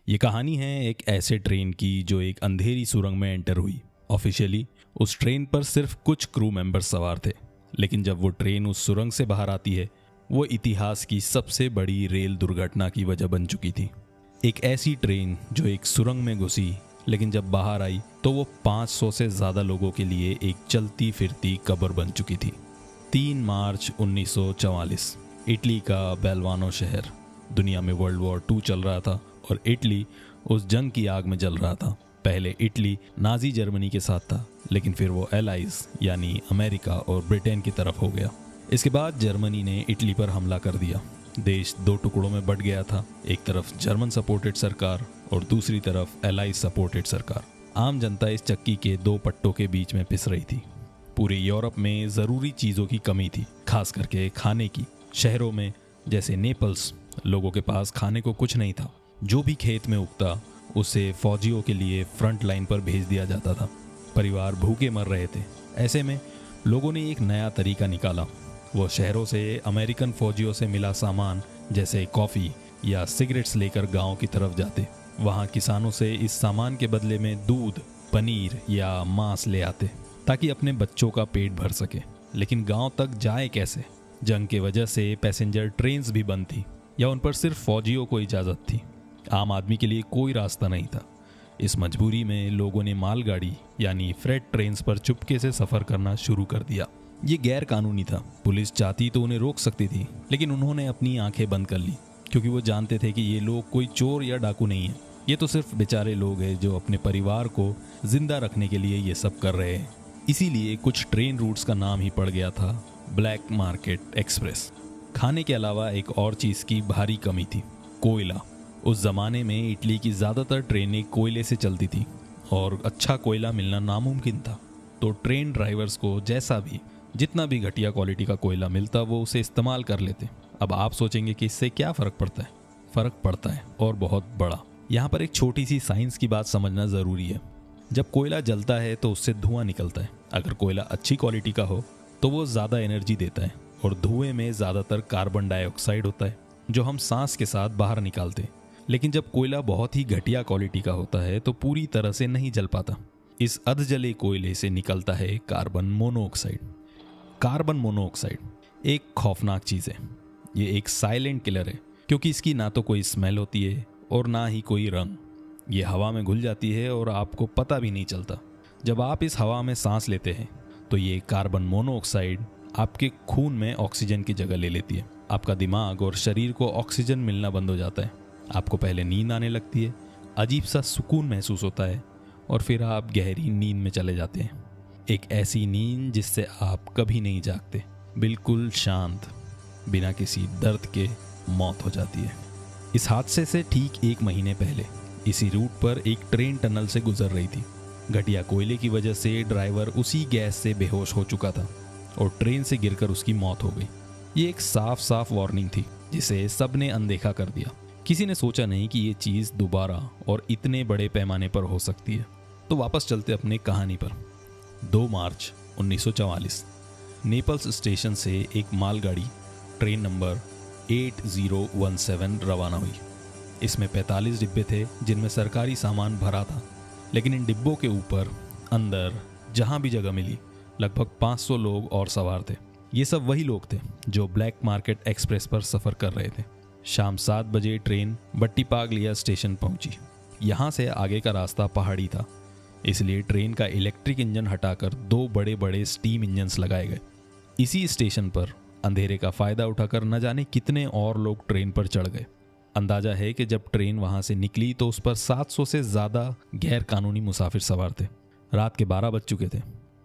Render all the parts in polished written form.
ये कहानी है एक ऐसे ट्रेन की जो एक अंधेरी सुरंग में एंटर हुई। ऑफिशियली उस ट्रेन पर सिर्फ कुछ क्रू मेंबर्स सवार थे, लेकिन जब वो ट्रेन उस सुरंग से बाहर आती है वो इतिहास की सबसे बड़ी रेल दुर्घटना की वजह बन चुकी थी। एक ऐसी ट्रेन जो एक सुरंग में घुसी, लेकिन जब बाहर आई तो वो 500 से ज़्यादा लोगों के लिए एक चलती फिरती कब्र बन चुकी थी। 3 मार्च 1944, इटली का बेलवानो शहर। दुनिया में वर्ल्ड वॉर 2 चल रहा था और इटली उस जंग की आग में जल रहा था। पहले इटली नाजी जर्मनी के साथ था, लेकिन फिर वो एलाइज यानी अमेरिका और ब्रिटेन की तरफ हो गया। इसके बाद जर्मनी ने इटली पर हमला कर दिया। देश 2 टुकड़ों में बट गया था, एक तरफ जर्मन सपोर्टेड सरकार और दूसरी तरफ एलाइज सपोर्टेड सरकार। आम जनता इस चक्की के 2 पट्टों के बीच में पिस रही थी। पूरे यूरोप में ज़रूरी चीज़ों की कमी थी, खास करके खाने की। शहरों में जैसे नेपल्स लोगों के पास खाने को कुछ नहीं था। जो भी खेत में उगता उसे फौजियों के लिए फ्रंट लाइन पर भेज दिया जाता था। परिवार भूखे मर रहे थे। ऐसे में लोगों ने एक नया तरीका निकाला। वो शहरों से अमेरिकन फौजियों से मिला सामान जैसे कॉफ़ी या सिगरेट्स लेकर गांव की तरफ जाते। वहाँ किसानों से इस सामान के बदले में दूध, पनीर या मांस ले आते ताकि अपने बच्चों का पेट भर सके। लेकिन गांव तक जाए कैसे? जंग के वजह से पैसेंजर ट्रेन्स भी बंद थी या उन पर सिर्फ फौजियों को इजाज़त थी। आम आदमी के लिए कोई रास्ता नहीं था। इस मजबूरी में लोगों ने मालगाड़ी यानी फ्रेट ट्रेन्स पर चुपके से सफ़र करना शुरू कर दिया। ये गैर कानूनी था। पुलिस चाहती तो उन्हें रोक सकती थी, लेकिन उन्होंने अपनी आंखें बंद कर ली, क्योंकि वो जानते थे कि ये लोग कोई चोर या डाकू नहीं है। ये तो सिर्फ बेचारे लोग हैं जो अपने परिवार को जिंदा रखने के लिए ये सब कर रहे हैं। इसीलिए कुछ ट्रेन रूट्स का नाम ही पड़ गया था ब्लैक मार्केट एक्सप्रेस। खाने के अलावा एक और चीज़ की भारी कमी थी, कोयला। उस ज़माने में इटली की ज़्यादातर ट्रेनें कोयले से चलती थी और अच्छा कोयला मिलना नामुमकिन था। तो ट्रेन ड्राइवर्स को जितना भी घटिया क्वालिटी का कोयला मिलता वो उसे इस्तेमाल कर लेते। अब आप सोचेंगे कि इससे क्या फ़र्क पड़ता है? फ़र्क पड़ता है, और बहुत बड़ा। यहाँ पर एक छोटी सी साइंस की बात समझना ज़रूरी है। जब कोयला जलता है तो उससे धुआं निकलता है। अगर कोयला अच्छी क्वालिटी का हो तो वो ज़्यादा एनर्जी देता है, और धुएं में ज़्यादातर कार्बन डाइऑक्साइड होता है जो हम सांस के साथ बाहर निकालते हैं। लेकिन जब कोयला बहुत ही घटिया क्वालिटी का होता है तो पूरी तरह से नहीं जल पाता। इस अधजले कोयले से निकलता है कार्बन मोनोऑक्साइड। कार्बन मोनोऑक्साइड एक खौफनाक चीज़ है। ये एक साइलेंट किलर है, क्योंकि इसकी ना तो कोई स्मेल होती है और ना ही कोई रंग। ये हवा में घुल जाती है और आपको पता भी नहीं चलता। जब आप इस हवा में सांस लेते हैं तो ये कार्बन मोनोऑक्साइड आपके खून में ऑक्सीजन की जगह ले लेती है। आपका दिमाग और शरीर को ऑक्सीजन मिलना बंद हो जाता है। आपको पहले नींद आने लगती है, अजीब सा सुकून महसूस होता है, और फिर आप गहरी नींद में चले जाते हैं। एक ऐसी नींद जिससे आप कभी नहीं जागते, बिल्कुल शांत, बिना किसी दर्द के मौत हो जाती है। इस हादसे से ठीक 1 महीने पहले इसी रूट पर एक ट्रेन टनल से गुजर रही थी। घटिया कोयले की वजह से ड्राइवर उसी गैस से बेहोश हो चुका था और ट्रेन से गिरकर उसकी मौत हो गई। ये एक साफ वार्निंग थी जिसे सबने अनदेखा कर दिया। किसी ने सोचा नहीं कि ये चीज़ दोबारा और इतने बड़े पैमाने पर हो सकती है। तो वापस चलते अपने कहानी पर। 2 मार्च 1944 नेपल्स स्टेशन से एक मालगाड़ी ट्रेन नंबर 8017 रवाना हुई। इसमें 45 डिब्बे थे जिनमें सरकारी सामान भरा था, लेकिन इन डिब्बों के ऊपर अंदर जहां भी जगह मिली लगभग 500 लोग और सवार थे। ये सब वही लोग थे जो ब्लैक मार्केट एक्सप्रेस पर सफ़र कर रहे थे। शाम 7 बजे ट्रेन बट्टीपागलिया स्टेशन पहुंची। यहाँ से आगे का रास्ता पहाड़ी था, इसलिए ट्रेन का इलेक्ट्रिक इंजन हटाकर 2 बड़े स्टीम इंजन्स लगाए गए। इसी स्टेशन पर अंधेरे का फ़ायदा उठाकर न जाने कितने और लोग ट्रेन पर चढ़ गए। अंदाजा है कि जब ट्रेन वहाँ से निकली तो उस पर 700 से ज़्यादा गैर कानूनी मुसाफिर सवार थे। रात के 12 बज चुके थे।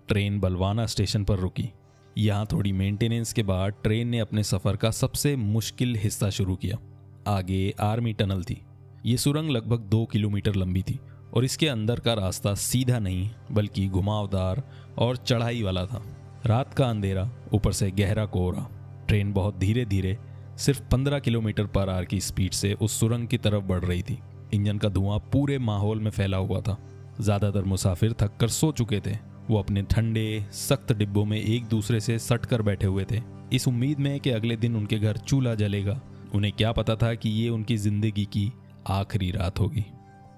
ट्रेन बलवाना स्टेशन पर रुकी। यहाँ थोड़ी मेंटेनेंस के बाद ट्रेन ने अपने सफ़र का सबसे मुश्किल हिस्सा शुरू किया। आगे आर्मी टनल थी। ये सुरंग लगभग 2 किलोमीटर लंबी थी और इसके अंदर का रास्ता सीधा नहीं बल्कि घुमावदार और चढ़ाई वाला था। रात का अंधेरा, ऊपर से गहरा कोहरा। ट्रेन बहुत धीरे धीरे सिर्फ 15 किलोमीटर पर आवर की स्पीड से उस सुरंग की तरफ बढ़ रही थी। इंजन का धुआं पूरे माहौल में फैला हुआ था। ज़्यादातर मुसाफिर थक कर सो चुके थे। वो अपने ठंडे सख्त डिब्बों में एक दूसरे से सट कर बैठे हुए थे, इस उम्मीद में कि अगले दिन उनके घर चूल्हा जलेगा। उन्हें क्या पता था कि ये उनकी ज़िंदगी की आखिरी रात होगी।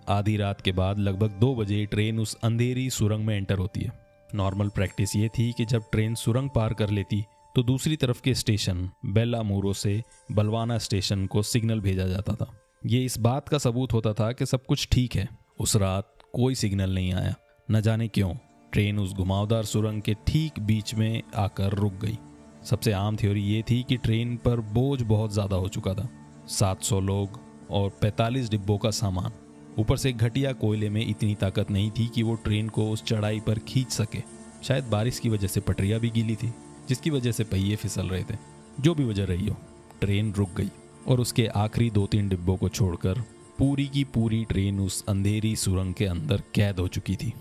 आधी रात के बाद लगभग 2 बजे ट्रेन उस अंधेरी सुरंग में एंटर होती है। नॉर्मल प्रैक्टिस ये थी कि जब ट्रेन सुरंग पार कर लेती तो दूसरी तरफ के स्टेशन बेल्लामूरो से बलवाना स्टेशन को सिग्नल भेजा जाता था। ये इस बात का सबूत होता था कि सब कुछ ठीक है। उस रात कोई सिग्नल नहीं आया। न जाने क्यों ट्रेन उस घुमावदार सुरंग के ठीक बीच में आकर रुक गई। सबसे आम थ्योरी ये थी कि ट्रेन पर बोझ बहुत ज़्यादा हो चुका था, 700 लोग और 45 डिब्बों का सामान। ऊपर से घटिया कोयले में इतनी ताकत नहीं थी कि वो ट्रेन को उस चढ़ाई पर खींच सके। शायद बारिश की वजह से पटरियां भी गीली थी, जिसकी वजह से पहिए फिसल रहे थे। जो भी वजह रही हो, ट्रेन रुक गई और उसके आखिरी 2-3 डिब्बों को छोड़कर पूरी की पूरी ट्रेन उस अंधेरी सुरंग के अंदर कैद हो चुकी थी।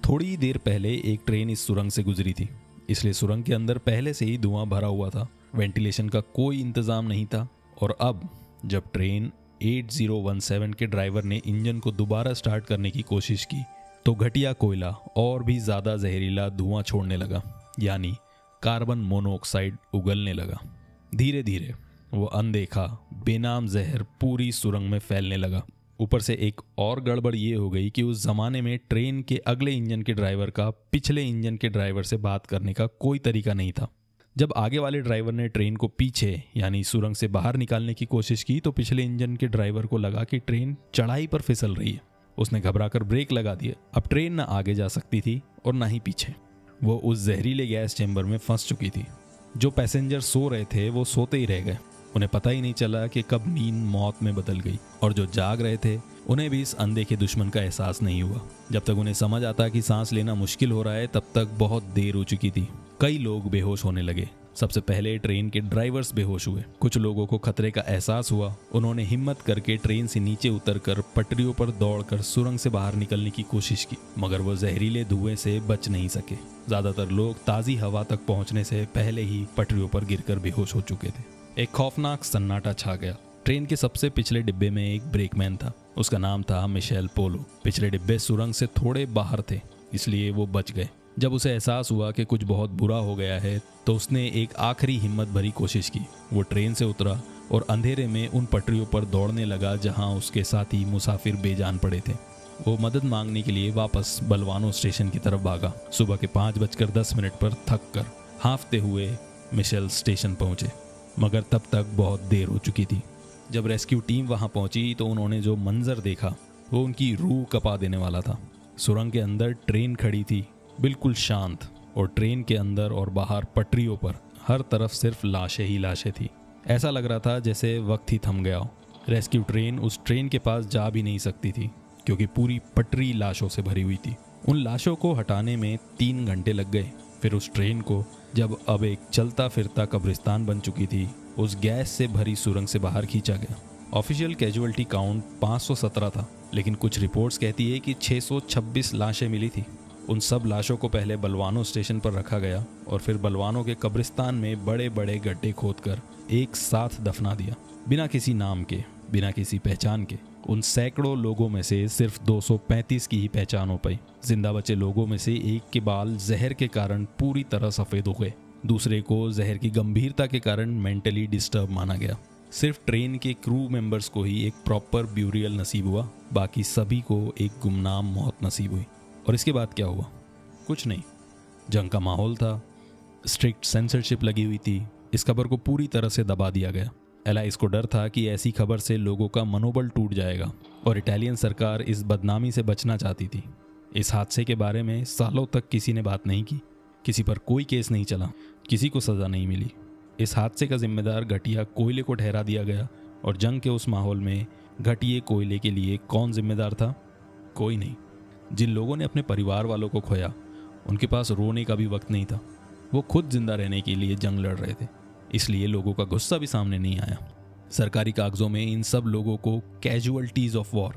थोड़ी देर पहले एक ट्रेन इस सुरंग से गुजरी थी, इसलिए सुरंग के अंदर पहले से ही धुआं भरा हुआ था। वेंटिलेशन का कोई इंतजाम नहीं था। और अब जब ट्रेन 8017 के ड्राइवर ने इंजन को दोबारा स्टार्ट करने की कोशिश की तो घटिया कोयला और भी ज़्यादा जहरीला धुआं छोड़ने लगा, यानी कार्बन मोनोऑक्साइड उगलने लगा। धीरे धीरे वो अनदेखा बेनाम जहर पूरी सुरंग में फैलने लगा। ऊपर से एक और गड़बड़ ये हो गई कि उस जमाने में ट्रेन के अगले इंजन के ड्राइवर का पिछले इंजन के ड्राइवर से बात करने का कोई तरीका नहीं था। जब आगे वाले ड्राइवर ने ट्रेन को पीछे यानी सुरंग से बाहर निकालने की कोशिश की तो पिछले इंजन के ड्राइवर को लगा कि ट्रेन चढ़ाई पर फिसल रही है। उसने घबराकर ब्रेक लगा दिए। अब ट्रेन ना आगे जा सकती थी और ना ही पीछे। वो उस जहरीले गैस चैम्बर में फंस चुकी थी। जो पैसेंजर सो रहे थे वो सोते ही रह गए। उन्हें पता ही नहीं चला कि कब नींद मौत में बदल गई। और जो जाग रहे थे उन्हें भी इस अनदेखे दुश्मन का एहसास नहीं हुआ। जब तक उन्हें समझ आता कि सांस लेना मुश्किल हो रहा है तब तक बहुत देर हो चुकी थी। कई लोग बेहोश होने लगे। सबसे पहले ट्रेन के ड्राइवर्स बेहोश हुए। कुछ लोगों को खतरे का एहसास हुआ। उन्होंने हिम्मत करके ट्रेन से नीचे उतरकर पटरियों पर दौड़कर सुरंग से बाहर निकलने की कोशिश की, मगर वो जहरीले धुएं से बच नहीं सके। ज्यादातर लोग ताजी हवा तक पहुंचने से पहले ही पटरियों पर गिरकर बेहोश हो चुके थे। एक खौफनाक सन्नाटा छा गया। ट्रेन के सबसे पिछले डिब्बे में एक ब्रेकमैन था। उसका नाम था मिशेल पोलो। पिछले डिब्बे सुरंग से थोड़े बाहर थे, इसलिए वो बच गए। जब उसे एहसास हुआ कि कुछ बहुत बुरा हो गया है तो उसने एक आखिरी हिम्मत भरी कोशिश की। वो ट्रेन से उतरा और अंधेरे में उन पटरियों पर दौड़ने लगा जहां उसके साथी मुसाफिर बेजान पड़े थे। वो मदद मांगने के लिए वापस बलवानो स्टेशन की तरफ भागा। सुबह के 5:10 पर थक कर हांफते हुए मिशेल स्टेशन पहुंचे, मगर तब तक बहुत देर हो चुकी थी। जब रेस्क्यू टीम वहां पहुंची तो उन्होंने जो मंजर देखा वो उनकी रूह कपा देने वाला था। सुरंग के अंदर ट्रेन खड़ी थी, बिल्कुल शांत, और ट्रेन के अंदर और बाहर पटरियों पर हर तरफ सिर्फ लाशें ही लाशें थी। ऐसा लग रहा था जैसे वक्त ही थम गया हो। रेस्क्यू ट्रेन उस ट्रेन के पास जा भी नहीं सकती थी क्योंकि पूरी पटरी लाशों से भरी हुई थी। उन लाशों को हटाने में 3 घंटे लग गए। फिर उस ट्रेन को, जब अब एक चलता फिरता कब्रिस्तान बन चुकी थी, उस गैस से भरी सुरंग से बाहर खींचा गया। ऑफिशियल कैजुअल्टी काउंट 517 था, लेकिन कुछ रिपोर्ट्स कहती है कि 626 लाशें मिली थी। उन सब लाशों को पहले बलवानो स्टेशन पर रखा गया और फिर बलवानो के कब्रिस्तान में बड़े बड़े गड्ढे खोदकर एक साथ दफना दिया। बिना किसी नाम के, बिना किसी पहचान के। उन सैकड़ों लोगों में से सिर्फ 235 की ही पहचान हो पाई। जिंदा बचे लोगों में से एक के बाल जहर के कारण पूरी तरह सफ़ेद हो गए। दूसरे को जहर की गंभीरता के कारण मेंटली डिस्टर्ब माना गया। सिर्फ ट्रेन के क्रू मेंबर्स को ही एक प्रॉपर ब्यूरियल नसीब हुआ, बाकी सभी को एक गुमनाम मौत नसीब हुई। और इसके बाद क्या हुआ? कुछ नहीं। जंग का माहौल था, स्ट्रिक्ट सेंसरशिप लगी हुई थी। इस खबर को पूरी तरह से दबा दिया गया। एलाइस को डर था कि ऐसी खबर से लोगों का मनोबल टूट जाएगा और इटालियन सरकार इस बदनामी से बचना चाहती थी। इस हादसे के बारे में सालों तक किसी ने बात नहीं की। किसी पर कोई केस नहीं चला, किसी को सज़ा नहीं मिली। इस हादसे का जिम्मेदार घटिया कोयले को ठहरा दिया गया। और जंग के उस माहौल में घटिया कोयले के लिए कौन जिम्मेदार था? कोई नहीं। जिन लोगों ने अपने परिवार वालों को खोया, उनके पास रोने का भी वक्त नहीं था। वो खुद जिंदा रहने के लिए जंग लड़ रहे थे, इसलिए लोगों का गुस्सा भी सामने नहीं आया। सरकारी कागजों में इन सब लोगों को कैजुअल्टीज ऑफ वॉर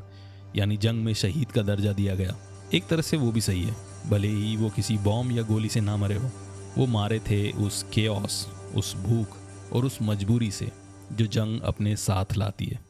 यानी जंग में शहीद का दर्जा दिया गया। एक तरह से वो भी सही है, भले ही वो किसी बॉम्ब या गोली से ना मरे हो। वो मारे थे उस केओस, उस भूख और उस मजबूरी से जो जंग अपने साथ लाती है।